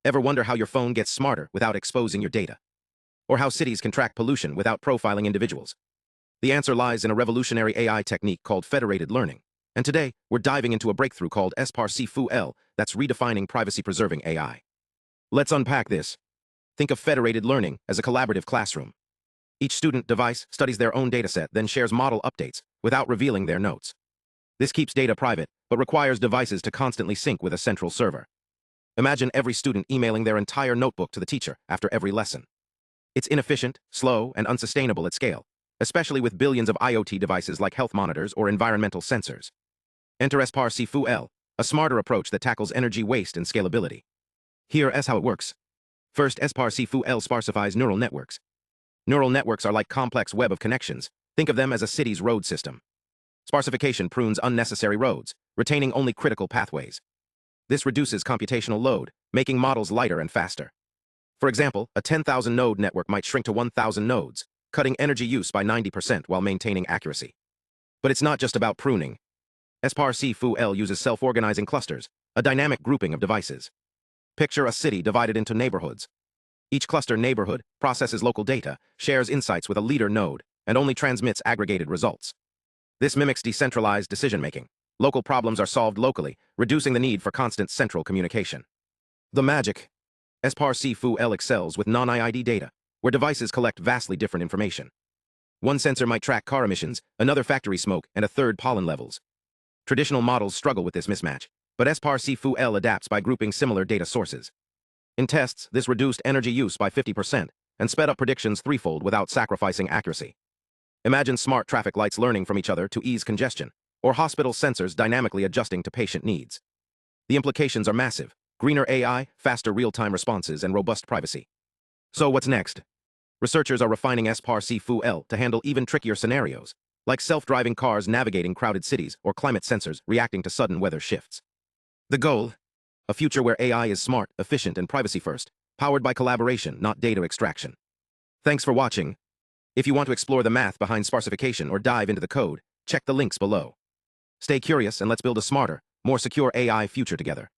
Ever wonder how your phone gets smarter without exposing your data? Or how cities can track pollution without profiling individuals? The answer lies in a revolutionary AI technique called federated learning. And today, we're diving into a breakthrough called SParSeFuL that's redefining privacy-preserving AI. Let's unpack this. Think of federated learning as a collaborative classroom. Each student device studies their own dataset, then shares model updates without revealing their notes. This keeps data private, but requires devices to constantly sync with a central server. Imagine every student emailing their entire notebook to the teacher after every lesson. It's inefficient, slow, and unsustainable at scale, especially with billions of IoT devices like health monitors or environmental sensors. Enter SParSeFuL, a smarter approach that tackles energy waste and scalability. Here is how it works. First, SParSeFuL sparsifies neural networks. Neural networks are like complex web of connections. Think of them as a city's road system. Sparsification prunes unnecessary roads, retaining only critical pathways. This reduces computational load, making models lighter and faster. For example, a 10,000 node network might shrink to 1,000 nodes, cutting energy use by 90% while maintaining accuracy. But it's not just about pruning. SParSeFuL uses self-organizing clusters, a dynamic grouping of devices. Picture a city divided into neighborhoods. Each cluster neighborhood processes local data, shares insights with a leader node, and only transmits aggregated results. This mimics decentralized decision-making. Local problems are solved locally, reducing the need for constant central communication. The magic. SParSeFuL excels with non-IID data, where devices collect vastly different information. One sensor might track car emissions, another factory smoke, and a third pollen levels. Traditional models struggle with this mismatch, but SParSeFuL adapts by grouping similar data sources. In tests, this reduced energy use by 50% and sped up predictions threefold without sacrificing accuracy. Imagine smart traffic lights learning from each other to ease congestion, or hospital sensors dynamically adjusting to patient needs. The implications are massive: greener AI, faster real-time responses, and robust privacy. So what's next? Researchers are refining SParSeFuL to handle even trickier scenarios, like self-driving cars navigating crowded cities or climate sensors reacting to sudden weather shifts. The goal? A future where AI is smart, efficient, and privacy-first, powered by collaboration, not data extraction. Thanks for watching. If you want to explore the math behind sparsification or dive into the code, check the links below. Stay curious and let's build a smarter, more secure AI future together.